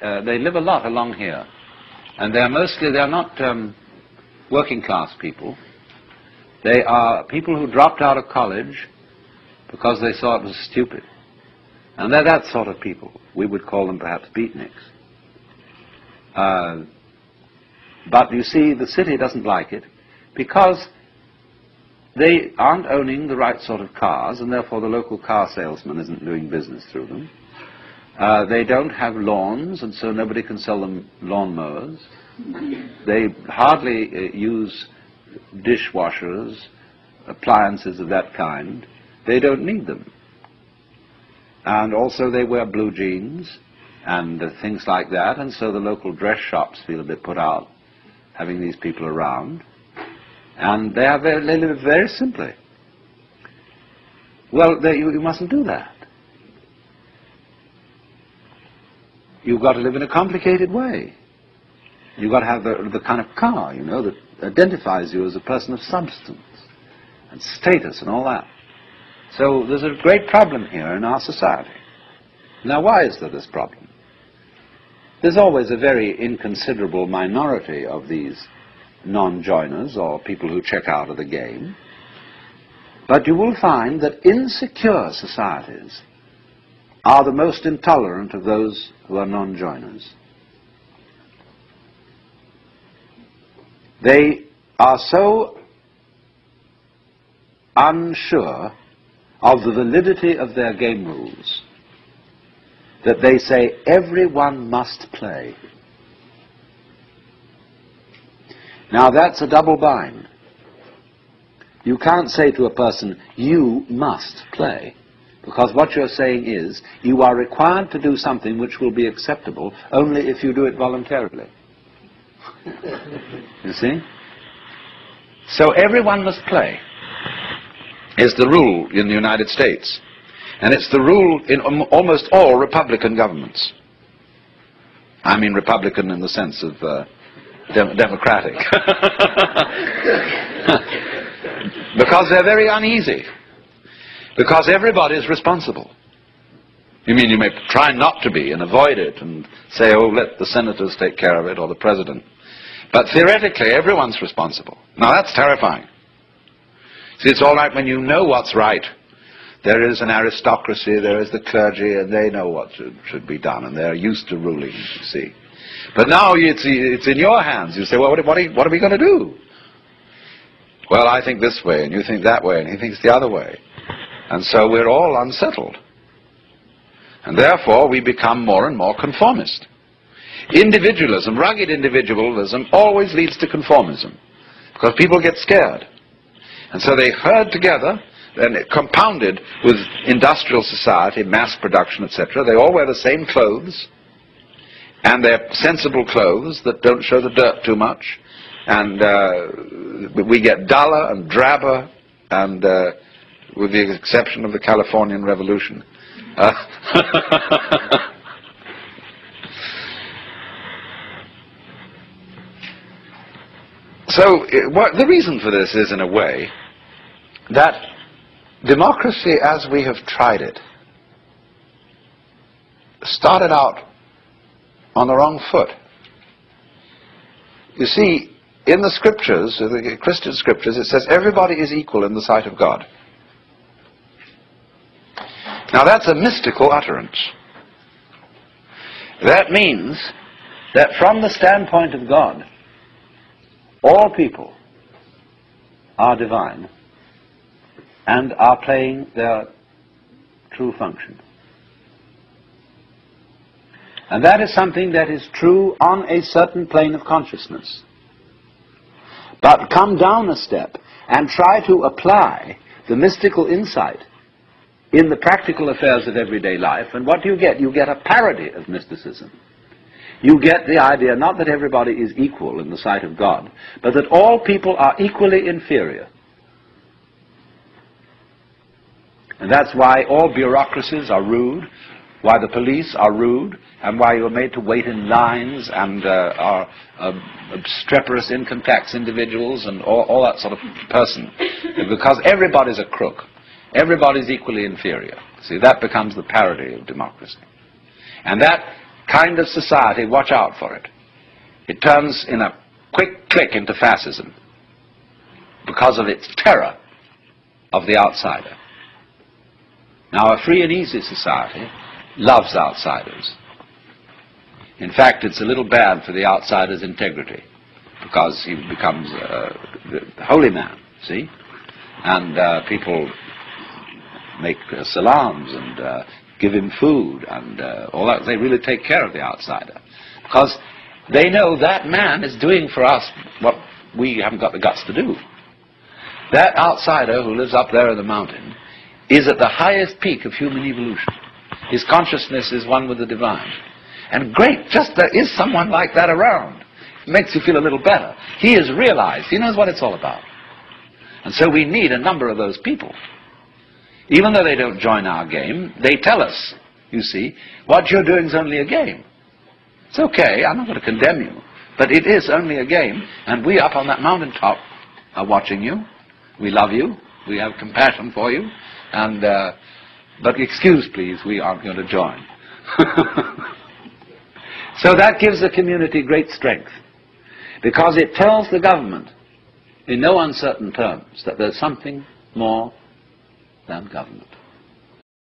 they live a lot along here, and they're not working class people. They are people who dropped out of college because they thought it was stupid. And they're that sort of people. We would call them perhaps beatniks. But you see, the city doesn't like it because they aren't owning the right sort of cars, and therefore the local car salesman isn't doing business through them. They don't have lawns, and so nobody can sell them lawnmowers. They hardly use dishwashers, appliances of that kind. They don't need them. And also they wear blue jeans and things like that, and so the local dress shops feel a bit put out having these people around. And they live very simply. Well, you mustn't do that. You've got to live in a complicated way. You've got to have the kind of car, you know, that identifies you as a person of substance and status and all that. So there's a great problem here in our society. Now, why is there this problem? There's always a very inconsiderable minority of these non-joiners or people who check out of the game. But you will find that insecure societies are the most intolerant of those who are non-joiners. They are so unsure of the validity of their game rules that they say everyone must play. Now that's a double bind. You can't say to a person, you must play, because what you're saying is you are required to do something which will be acceptable only if you do it voluntarily. You see? So everyone must play is the rule in the United States. And it's the rule in almost all Republican governments. I mean Republican in the sense of democratic. Because they're very uneasy. Because everybody is responsible. You mean you may try not to be and avoid it and say, oh, let the senators take care of it or the president. But theoretically, everyone's responsible. Now that's terrifying. See, it's all right when you know what's right. There is an aristocracy, there is the clergy, and they know what should be done, and they're used to ruling, you see. But now it's in your hands. You say, well, what are we going to do? Well, I think this way, and you think that way, and he thinks the other way. And so we're all unsettled. And therefore, we become more and more conformist. Individualism, rugged individualism, always leads to conformism, because people get scared. And so they herd together, and compounded with industrial society, mass production, etc. They all wear the same clothes, and they're sensible clothes that don't show the dirt too much. And we get duller and drabber, and with the exception of the Californian Revolution. So the reason for this is, in a way, that democracy as we have tried it started out on the wrong foot. You see, in the scriptures, the Christian scriptures, it says everybody is equal in the sight of God. Now that's a mystical utterance. That means that from the standpoint of God, all people are divine and are playing their true function. And that is something that is true on a certain plane of consciousness. But come down a step and try to apply the mystical insight in the practical affairs of everyday life, and what do you get? You get a parody of mysticism. You get the idea not that everybody is equal in the sight of God, but that all people are equally inferior. And that's why all bureaucracies are rude, why the police are rude, and why you're made to wait in lines and are obstreperous income tax individuals and all that sort of person. Because everybody's a crook. Everybody's equally inferior. See, that becomes the parody of democracy. And that kind of society, watch out for it. It turns in a quick click into fascism because of its terror of the outsider. Now, a free and easy society loves outsiders. In fact, it's a little bad for the outsider's integrity, because he becomes the holy man, see? And people make salams and give him food and all that. They really take care of the outsider, because they know that man is doing for us what we haven't got the guts to do. That outsider who lives up there in the mountain is at the highest peak of human evolution. His consciousness is one with the divine. And great, just there is someone like that around. It makes you feel a little better. He has realized, he knows what it's all about. And so we need a number of those people. Even though they don't join our game, they tell us, you see, what you're doing is only a game. It's okay, I'm not going to condemn you, but it is only a game, and we up on that mountaintop are watching you. We love you, we have compassion for you, and but excuse please, we aren't going to join. So that gives the community great strength, because it tells the government in no uncertain terms that there's something more than government.